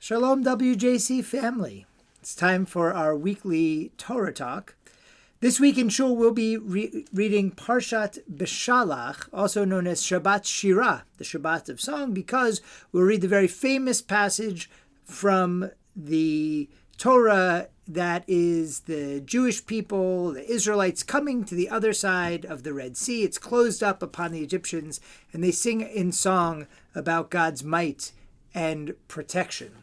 Shalom WJC family. It's time for our weekly Torah Talk. This week in Shul we'll be reading Parshat BeShalach, also known as Shabbat Shirah, the Shabbat of Song, because we'll read the very famous passage from the Torah that is the Jewish people, the Israelites, coming to the other side of the Red Sea. It's closed up upon the Egyptians, and they sing in song about God's might and protection.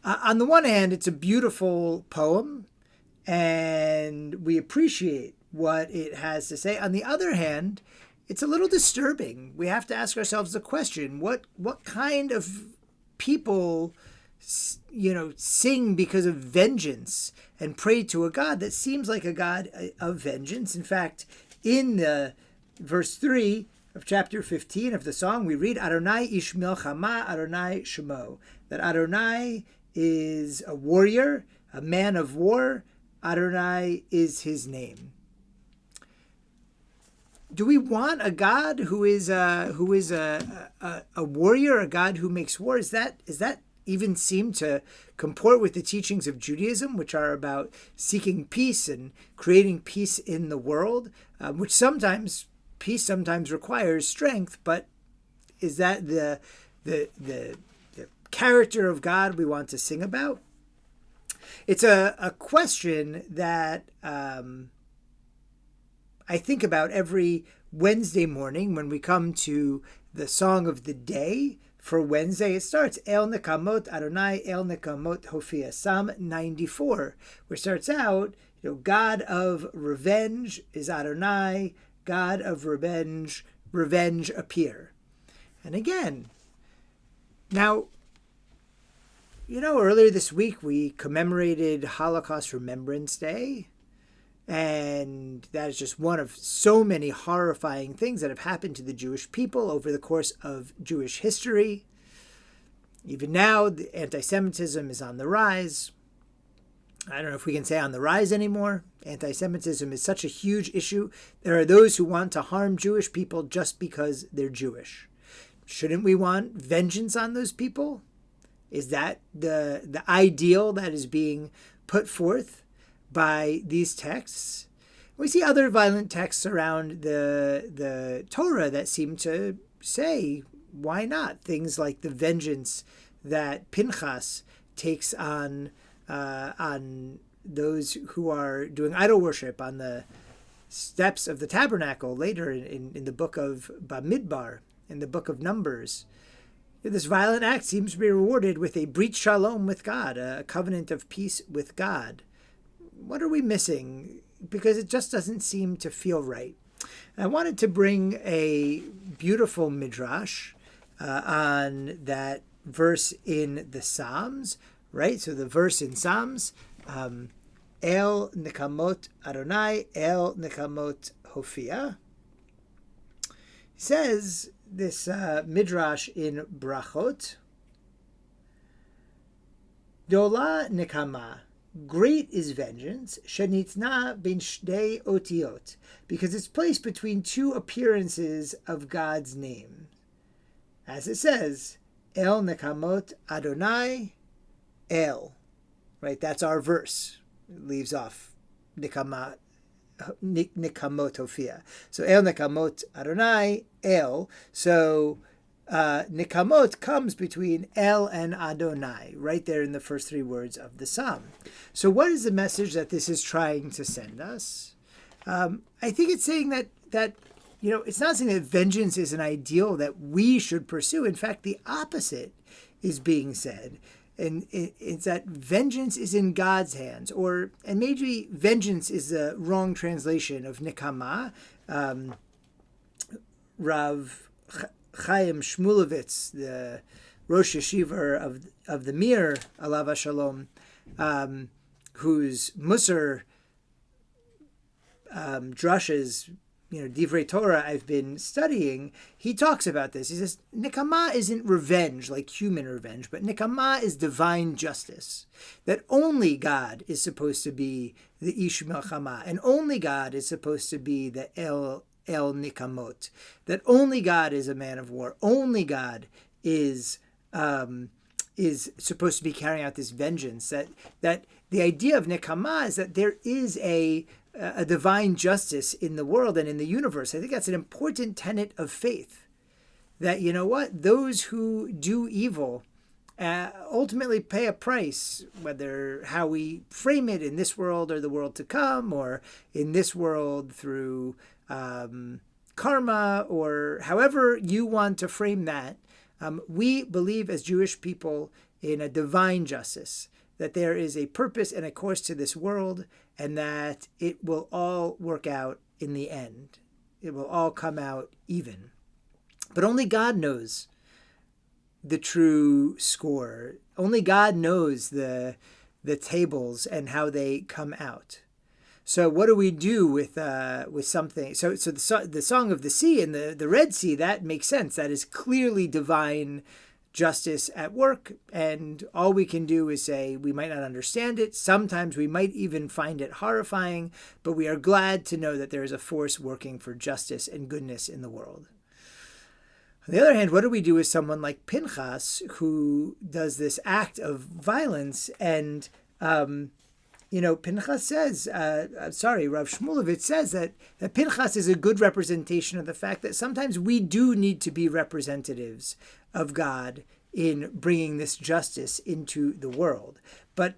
On the one hand, it's a beautiful poem, and we appreciate what it has to say. On the other hand, it's a little disturbing. We have to ask ourselves the question, what kind of people, sing because of vengeance and pray to a God that seems like a God of vengeance? In fact, in the verse 3 of chapter 15 of the song, we read, Adonai ish milchama, Adonai shemo, that Adonai is a warrior, a man of war. Adonai is his name. Do we want a God who is a warrior, a God who makes war? Is that even seem to comport with the teachings of Judaism, which are about seeking peace and creating peace in the world, which peace sometimes requires strength, but is that the character of God we want to sing about? It's a question that I think about every Wednesday morning when we come to the song of the day for Wednesday. It starts, El Nekamot Adonai, El Nekamot Hofia, Psalm 94, which starts out, God of revenge is Adonai, God of revenge appear. And again, now, earlier this week we commemorated Holocaust Remembrance Day, and that is just one of so many horrifying things that have happened to the Jewish people over the course of Jewish history. Even now, the anti-Semitism is on the rise. I don't know if we can say on the rise anymore. Anti-Semitism is such a huge issue. There are those who want to harm Jewish people just because they're Jewish. Shouldn't we want vengeance on those people? Is that the ideal that is being put forth by these texts? We see other violent texts around the Torah that seem to say, why not? Things like the vengeance that Pinchas takes on those who are doing idol worship on the steps of the tabernacle later in the book of Bamidbar, in the book of Numbers. This violent act seems to be rewarded with a brit shalom with God, a covenant of peace with God. What are we missing? Because it just doesn't seem to feel right. I wanted to bring a beautiful midrash on that verse in the Psalms, right? So the verse in Psalms, El Nekamot Adonai, El Nekamot Hofia, says this midrash in Brachot, Dola Nekama, great is vengeance, Shenitna ben shdei otiot, because it's placed between two appearances of God's name. As it says, El Nekamot Adonai, El. Right, that's our verse. It leaves off Nekamot Hofia. So El Nekamot Adonai, El. So Nekamot comes between El and Adonai, right there in the first three words of the psalm. So what is the message that this is trying to send us? I think it's saying that it's not saying that vengeance is an ideal that we should pursue. In fact, the opposite is being said. And it's that vengeance is in God's hands, and maybe vengeance is the wrong translation of Nekama. Rav Chaim Shmulevitz, the Rosh Yeshiva of the Mir, Alav Shalom, whose Musar drushes, Divrei Torah I've been studying, he talks about this. He says, Nikama isn't revenge, like human revenge, but Nikama is divine justice. That only God is supposed to be the Ish Melchama, and only God is supposed to be the El Nikamot. That only God is a man of war. Only God is is supposed to be carrying out this vengeance. That the idea of nekama is that there is a divine justice in the world and in the universe. I think that's an important tenet of faith. That, you know what, those who do evil ultimately pay a price, whether how we frame it in this world or the world to come, or in this world through karma, or however you want to frame that. We believe as Jewish people in a divine justice, that there is a purpose and a course to this world, and that it will all work out in the end. It will all come out even. But only God knows the true score. Only God knows the tables and how they come out. So what do we do with something? So the Song of the Sea and the Red Sea, that makes sense. That is clearly divine justice at work, and all we can do is say we might not understand it. Sometimes we might even find it horrifying, but we are glad to know that there is a force working for justice and goodness in the world. On the other hand, what do we do with someone like Pinchas, who does this act of violence? And Pinchas says, Rav Shmulevitz says that Pinchas is a good representation of the fact that sometimes we do need to be representatives of God in bringing this justice into the world. But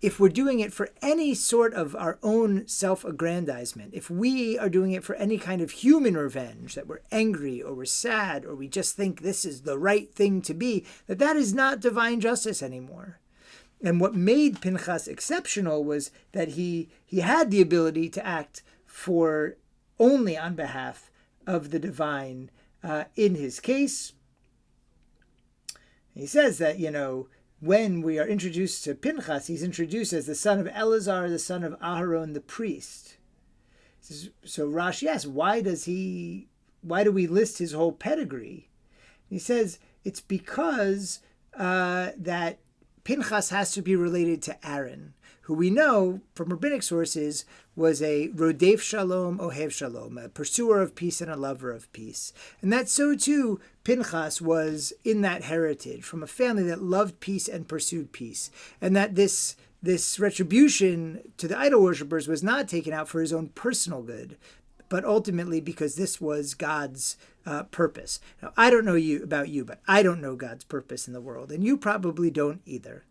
if we're doing it for any sort of our own self-aggrandizement, if we are doing it for any kind of human revenge, that we're angry or we're sad or we just think this is the right thing to be, that is not divine justice anymore. And what made Pinchas exceptional was that he had the ability to act for only on behalf of the divine in his case. He says that, when we are introduced to Pinchas, he's introduced as the son of Eleazar, the son of Aharon, the priest. So Rashi asks, why do we list his whole pedigree? He says it's because that Pinchas has to be related to Aaron, who we know from rabbinic sources was a rodef shalom, ohev shalom, a pursuer of peace and a lover of peace. And that so too, Pinchas was in that heritage, from a family that loved peace and pursued peace. And that this retribution to the idol worshippers was not taken out for his own personal good, but ultimately because this was God's purpose. Now, I don't know about you, but I don't know God's purpose in the world, and you probably don't either.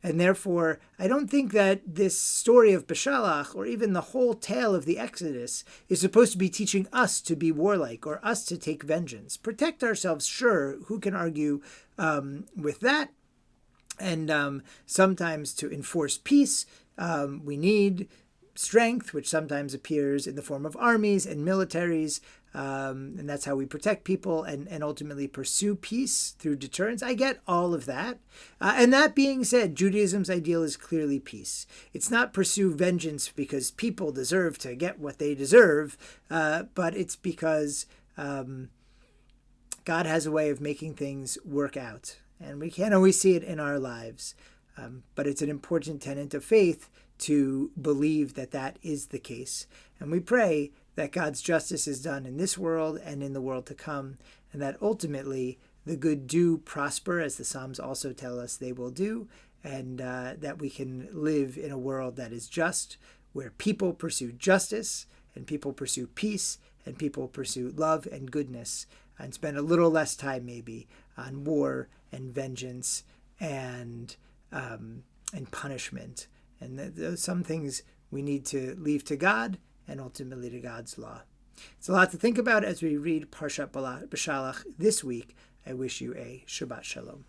And therefore, I don't think that this story of BeShalach, or even the whole tale of the Exodus, is supposed to be teaching us to be warlike or us to take vengeance. Protect ourselves, sure, who can argue with that? And sometimes to enforce peace, we need strength, which sometimes appears in the form of armies and militaries, and that's how we protect people and ultimately pursue peace through deterrence. I get all of that. And that being said, Judaism's ideal is clearly peace. It's not pursue vengeance because people deserve to get what they deserve, but it's because God has a way of making things work out. And we can't always see it in our lives, but it's an important tenet of faith to believe that is the case. And we pray that God's justice is done in this world and in the world to come, and that ultimately the good do prosper, as the Psalms also tell us they will do, and that we can live in a world that is just, where people pursue justice, and people pursue peace, and people pursue love and goodness, and spend a little less time maybe on war and vengeance and punishment. And some things we need to leave to God and ultimately to God's law. It's a lot to think about as we read Parshat BeShalach this week. I wish you a Shabbat Shalom.